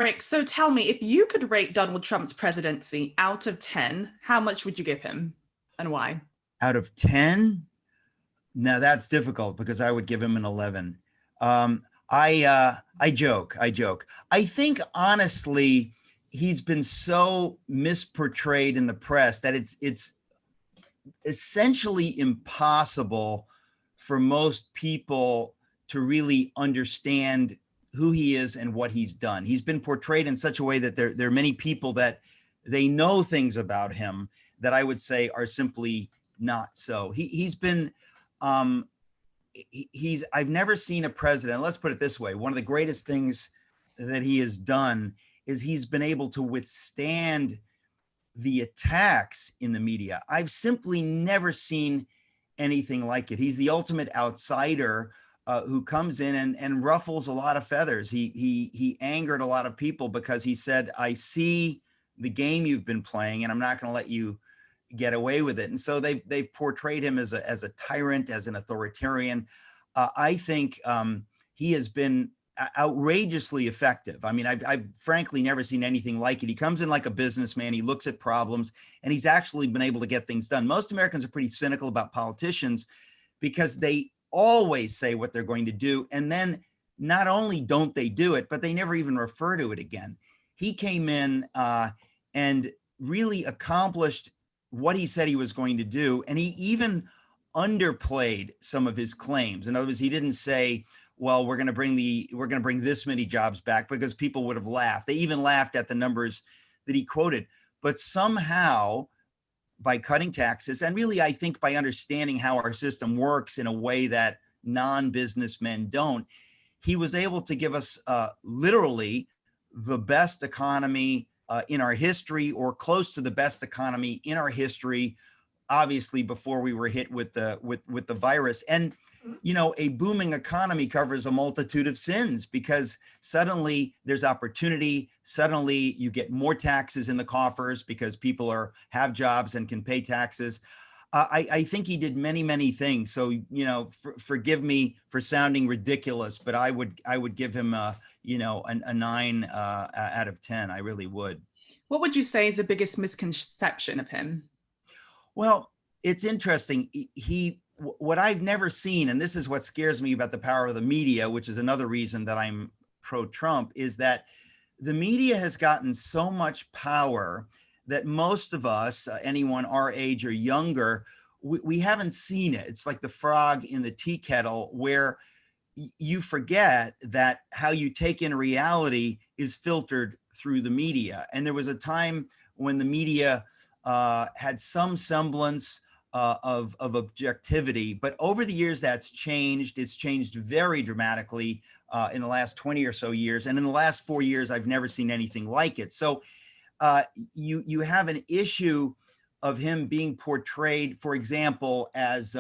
Rick, so tell me, if you could rate Donald Trump's presidency out of 10, how much would you give him and why? Out of 10? Now that's difficult because I would give him an 11. I joke. I think honestly, he's been so misportrayed in the press that it's essentially impossible for most people to really understand who he is and what he's done. He's been portrayed in such a way that there are many people that they know things about him that I would say are simply not so. He's been um, he's I've never seen a president, let's put it this way, one of the greatest things that he has done is he's been able to withstand the attacks in the media. I've simply never seen anything like it. He's the ultimate outsider who comes in and ruffles a lot of feathers. He angered a lot of people because he said, "I see the game you've been playing, and I'm not going to let you get away with it." And so they've portrayed him as a tyrant, as an authoritarian. I think he has been outrageously effective. I mean, I've frankly never seen anything like it. He comes in like a businessman. He looks at problems, and he's actually been able to get things done. Most Americans are pretty cynical about politicians because they always say what they're going to do, and then not only don't they do it, but they never even refer to it again. He came in and really accomplished what he said he was going to do, and he even underplayed some of his claims. In other words, he didn't say, well, we're going to bring this many jobs back, because people would have laughed. They even laughed at the numbers that he quoted. But somehow, by cutting taxes, and really, I think by understanding how our system works in a way that non-businessmen don't, he was able to give us literally the best economy in our history, or close to the best economy in our history, obviously before we were hit with the virus. And you know, a booming economy covers a multitude of sins, because suddenly there's opportunity. Suddenly you get more taxes in the coffers because people have jobs and can pay taxes. I think he did many things. So, you know, forgive me for sounding ridiculous, but I would give him a 9 out of 10. I really would. What would you say is the biggest misconception of him? Well, it's interesting. What I've never seen, and this is what scares me about the power of the media, which is another reason that I'm pro-Trump, is that the media has gotten so much power that most of us, anyone our age or younger, we haven't seen it. It's like the frog in the tea kettle, where you forget that how you take in reality is filtered through the media. And there was a time when the media had some semblance of objectivity, but over the years that's changed. It's changed very dramatically in the last 20 or so years, and in the last 4 years, I've never seen anything like it. So you have an issue of him being portrayed, for example, as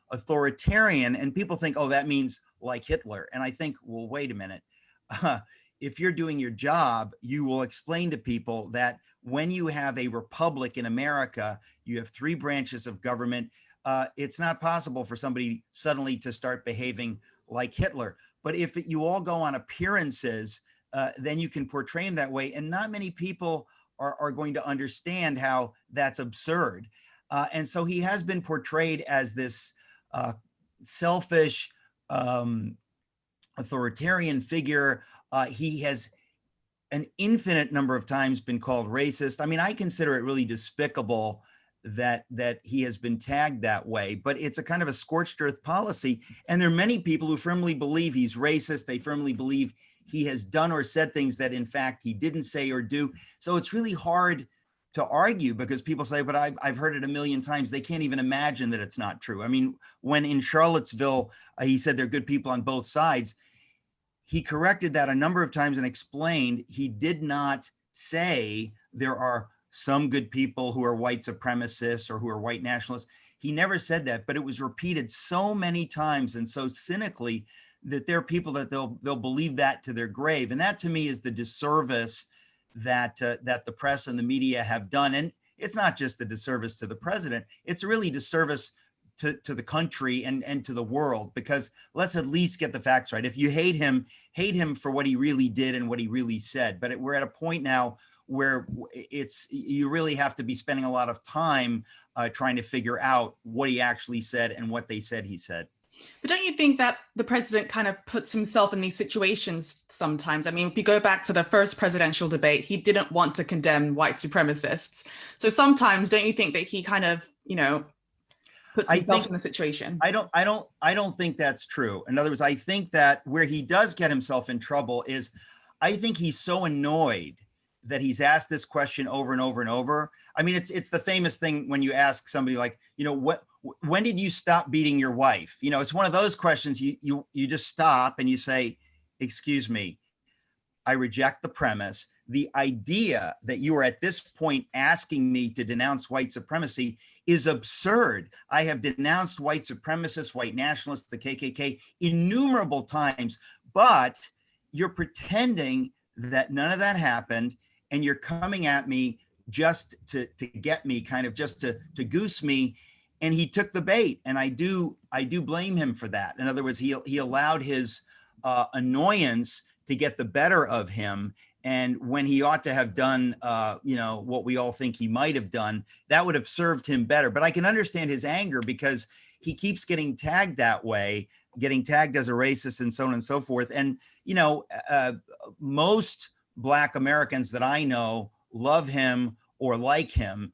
authoritarian, and people think, oh, that means like Hitler. And I think, well, wait a minute. If you're doing your job, you will explain to people that when you have a republic in America, you have 3 branches of government. It's not possible for somebody suddenly to start behaving like Hitler. But if you all go on appearances, then you can portray him that way. And not many people are going to understand how that's absurd. And so he has been portrayed as this selfish, authoritarian figure. He has an infinite number of times been called racist. I mean, I consider it really despicable that he has been tagged that way, but it's a kind of a scorched earth policy. And there are many people who firmly believe he's racist. They firmly believe he has done or said things that in fact he didn't say or do. So it's really hard to argue, because people say, but I've heard it a million times. They can't even imagine that it's not true. I mean, when in Charlottesville, he said there are good people on both sides, he corrected that a number of times and explained he did not say there are some good people who are white supremacists or who are white nationalists. He never said that, but it was repeated so many times and so cynically that there are people that they'll believe that to their grave. And that, to me, is the disservice that the press and the media have done. And it's not just a disservice to the president. It's really disservice to the country and to the world, because let's at least get the facts right. If you hate him for what he really did and what he really said. But we're at a point now where you really have to be spending a lot of time trying to figure out what he actually said and what they said he said. But don't you think that the president kind of puts himself in these situations sometimes? I mean, if you go back to the first presidential debate, he didn't want to condemn white supremacists. So sometimes don't you think that he kind of, puts himself in the situation? I don't think that's true. In other words, I think that where he does get himself in trouble is, I think he's so annoyed that he's asked this question over and over and over. I mean, it's the famous thing when you ask somebody like, when did you stop beating your wife? It's one of those questions you just stop and you say, excuse me, I reject the premise. The idea that you are at this point asking me to denounce white supremacy is absurd. I have denounced white supremacists, white nationalists, the KKK innumerable times, but you're pretending that none of that happened, and you're coming at me just to get me, kind of just to goose me. And he took the bait, and I do blame him for that. In other words, he allowed his annoyance to get the better of him. And when he ought to have done, what we all think he might have done, that would have served him better. But I can understand his anger, because he keeps getting tagged that way, getting tagged as a racist and so on and so forth. And, most Black Americans that I know love him or like him,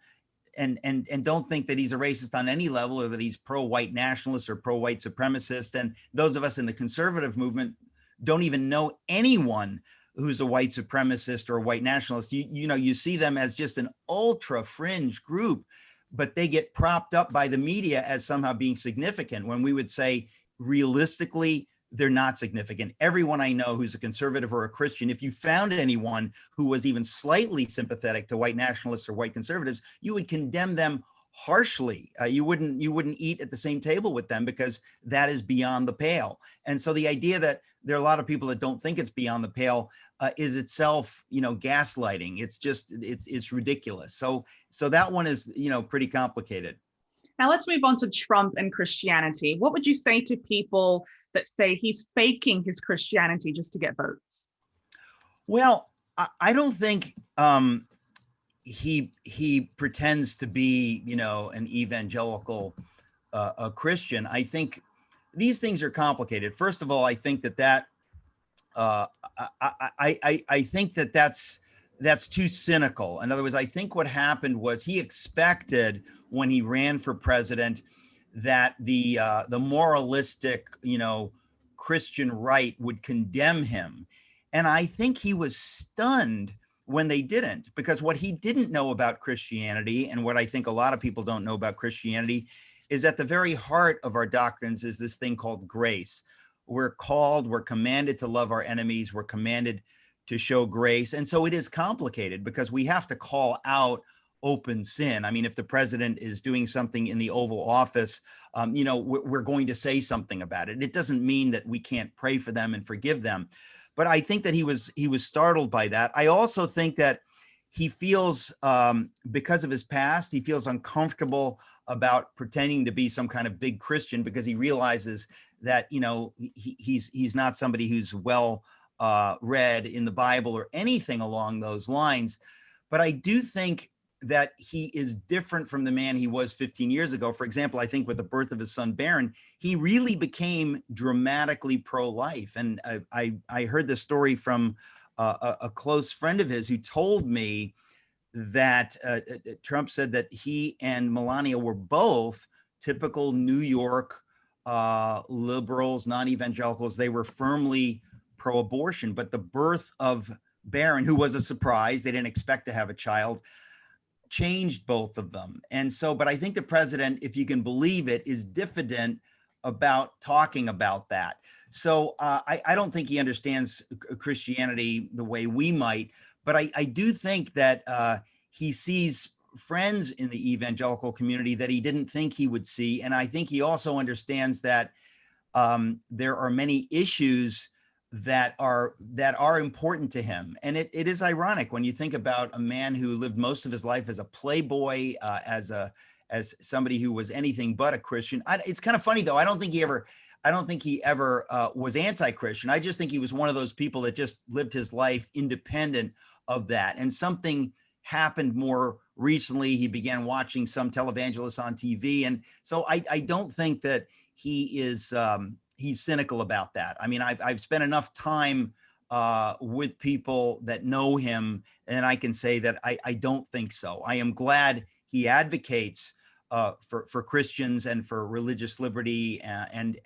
and don't think that he's a racist on any level, or that he's pro-white nationalist or pro-white supremacist. And those of us in the conservative movement don't even know anyone who's a white supremacist or a white nationalist. You see them as just an ultra fringe group, but they get propped up by the media as somehow being significant, when we would say, realistically, they're not significant. Everyone I know who's a conservative or a Christian, if you found anyone who was even slightly sympathetic to white nationalists or white conservatives, you would condemn them harshly. You wouldn't eat at the same table with them, because that is beyond the pale. And so the idea that there are a lot of people that don't think it's beyond the pale is itself, gaslighting. It's ridiculous. So that one is, pretty complicated. Now let's move on to Trump and Christianity. What would you say to people that say he's faking his Christianity just to get votes? Well, I don't think he pretends to be, an evangelical a Christian. I think these things are complicated. First of all, I think I think that's too cynical. In other words, I think what happened was he expected, when he ran for president, that the moralistic, Christian right would condemn him. And I think he was stunned when they didn't, because what he didn't know about Christianity, and what I think a lot of people don't know about Christianity, is at the very heart of our doctrines is this thing called grace. We're commanded to love our enemies. We're commanded to show grace. And so it is complicated, because we have to call out open sin. I mean, if the president is doing something in the Oval Office, we're going to say something about it. It doesn't mean that we can't pray for them and forgive them. But I think that he was startled by that. I also think that he feels, because of his past, he feels uncomfortable about pretending to be some kind of big Christian, because he realizes that, he's not somebody who's well read in the Bible or anything along those lines. But I do think that he is different from the man he was 15 years ago. For example, I think with the birth of his son, Barron, he really became dramatically pro-life. And I heard this story from a close friend of his, who told me that Trump said that he and Melania were both typical New York liberals, non-evangelicals. They were firmly pro-abortion, but the birth of Barron, who was a surprise, they didn't expect to have a child, changed both of them. And so, but I think the president, if you can believe it, is diffident about talking about that. So I don't think he understands Christianity the way we might, but I do think that he sees friends in the evangelical community that he didn't think he would see. And I think he also understands that there are many issues that are important to him. And it is ironic when you think about a man who lived most of his life as a playboy, as as somebody who was anything but a Christian. It's kind of funny though. I don't think he ever was anti-Christian. I just think he was one of those people that just lived his life independent of that. And something happened more recently. He began watching some televangelists on TV. And so I don't think that he is, he's cynical about that. I mean, I've spent enough time with people that know him, and I can say that I don't think so. I am glad he advocates for Christians and for religious liberty, and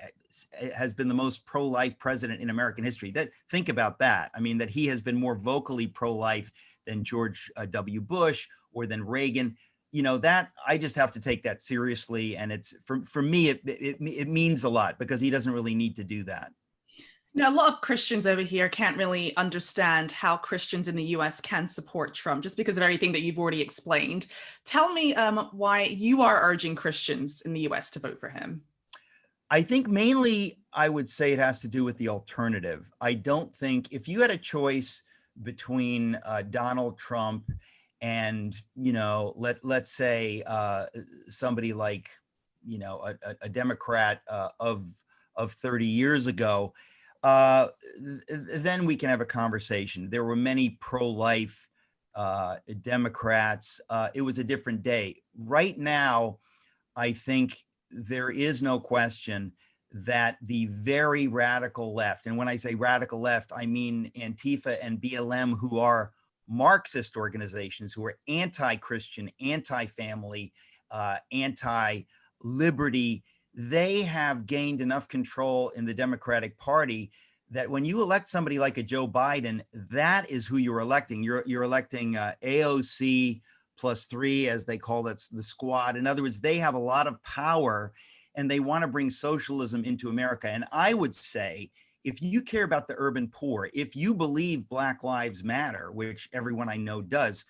has been the most pro-life president in American history. Think about that. I mean, that he has been more vocally pro-life than George W. Bush or than Reagan. You know, that I just have to take that seriously. And it's for me, it means a lot, because he doesn't really need to do that. Now, a lot of Christians over here can't really understand how Christians in the US can support Trump just because of everything that you've already explained. Tell me why you are urging Christians in the US to vote for him. I think mainly I would say it has to do with the alternative. I don't think if you had a choice between Donald Trump and, you know, let's say somebody like, you know, a Democrat of 30 years ago, then we can have a conversation. There were many pro-life Democrats. It was a different day. Right now, I think there is no question that the very radical left, and when I say radical left, I mean Antifa and BLM, who are Marxist organizations, who are anti-Christian, anti-family, anti-liberty, they have gained enough control in the Democratic Party that when you elect somebody like a Joe Biden, that is who you're electing. You're electing AOC +3, as they call it, the squad. In other words, they have a lot of power and they want to bring socialism into America. And I would say, if you care about the urban poor, if you believe Black Lives Matter, which everyone I know does,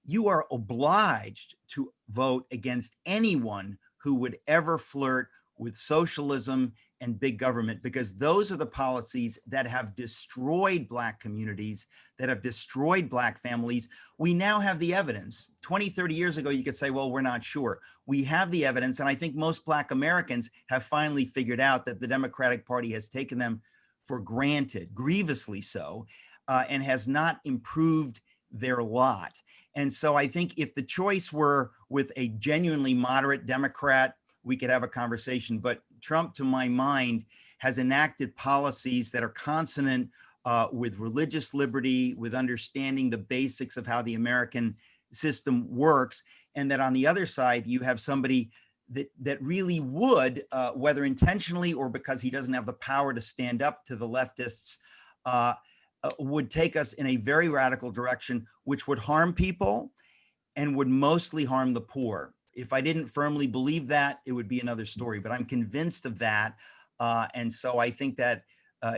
you are obliged to vote against anyone who would ever flirt with socialism and big government, because those are the policies that have destroyed Black communities, that have destroyed Black families. We now have the evidence. 20, 30 years ago, you could say, well, we're not sure. We have the evidence. And I think most Black Americans have finally figured out that the Democratic Party has taken them for granted, grievously so, and has not improved their lot. And so I think if the choice were with a genuinely moderate Democrat, we could have a conversation. But Trump, to my mind, has enacted policies that are consonant with religious liberty, with understanding the basics of how the American system works. And that on the other side, you have somebody that really would, whether intentionally or because he doesn't have the power to stand up to the leftists, would take us in a very radical direction, which would harm people and would mostly harm the poor. If I didn't firmly believe that, it would be another story, but I'm convinced of that. And so I think that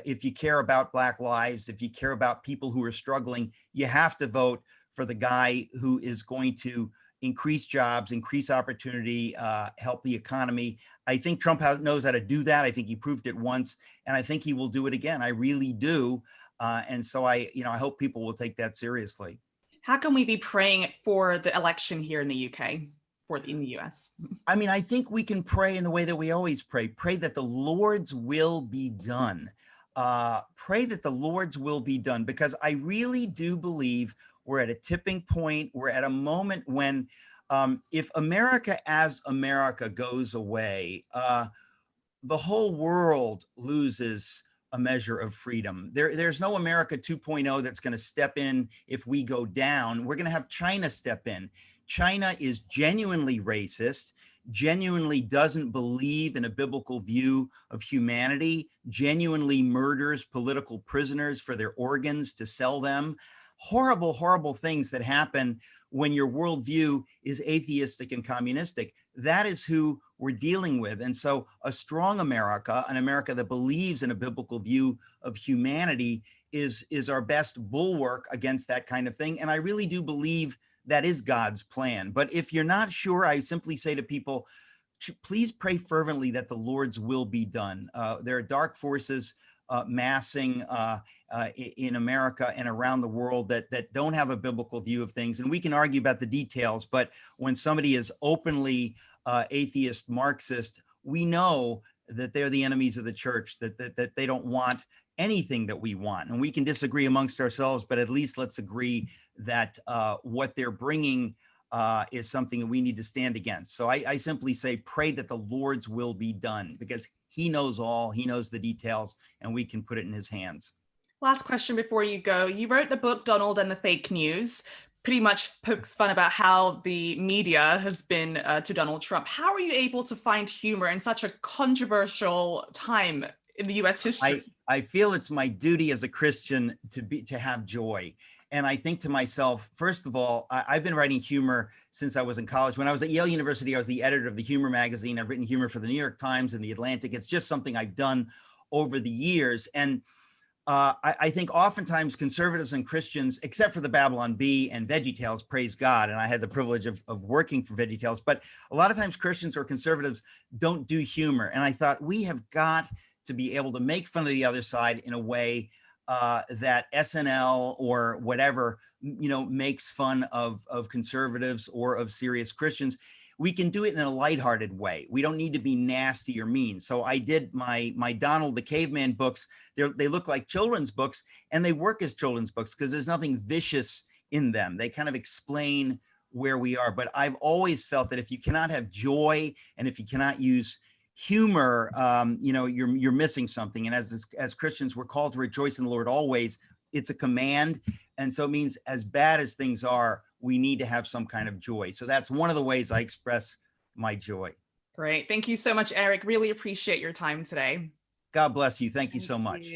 if you care about Black lives, if you care about people who are struggling, you have to vote for the guy who is going to increase jobs, increase opportunity, help the economy. I think Trump knows how to do that. I think he proved it once, and I think he will do it again. I really do. And so I hope people will take that seriously. How can we be praying for the election here in the UK? In the US? I mean, I think we can pray in the way that we always pray that the Lord's will be done. Pray that the Lord's will be done, because I really do believe we're at a tipping point. We're at a moment when if America as America goes away, the whole world loses a measure of freedom. There's no America 2.0 that's going to step in if we go down. We're going to have China step in. China is genuinely racist, genuinely doesn't believe in a biblical view of humanity, genuinely murders political prisoners for their organs to sell them. Horrible, horrible things that happen when your worldview is atheistic and communistic. That is who we're dealing with. And so a strong America, an America that believes in a biblical view of humanity, is our best bulwark against that kind of thing. And I really do believe that is God's plan. But if you're not sure, I simply say to people, please pray fervently that the Lord's will be done. There are dark forces massing in America and around the world that don't have a biblical view of things. And we can argue about the details, but when somebody is openly atheist Marxist, we know that they're the enemies of the church, that they don't want anything that we want. And we can disagree amongst ourselves, but at least let's agree that what they're bringing is something that we need to stand against. So I simply say, pray that the Lord's will be done, because he knows all, he knows the details, and we can put it in his hands. Last question before you go. You wrote the book, Donald and the Fake News, pretty much pokes fun about how the media has been to Donald Trump. How are you able to find humor in such a controversial time in the US history? I feel it's my duty as a Christian to have joy. And I think to myself, first of all, I've been writing humor since I was in college. When I was at Yale University, I was the editor of the humor magazine. I've written humor for the New York Times and the Atlantic. It's just something I've done over the years. And I think oftentimes conservatives and Christians, except for the Babylon Bee and VeggieTales, praise God, and I had the privilege of working for VeggieTales, but a lot of times Christians or conservatives don't do humor. And I thought, we have got to be able to make fun of the other side in a way that SNL or whatever, makes fun of conservatives or of serious Christians. We can do it in a lighthearted way. We don't need to be nasty or mean. So I did my Donald the Caveman books. They look like children's books, and they work as children's books because there's nothing vicious in them. They kind of explain where we are. But I've always felt that if you cannot have joy and if you cannot use humor, you're missing something. And as Christians, we're called to rejoice in the Lord always. It's a command. And so it means as bad as things are, we need to have some kind of joy. So that's one of the ways I express my joy. Great. Thank you so much, Eric. Really appreciate your time today. God bless you. Thank you so much.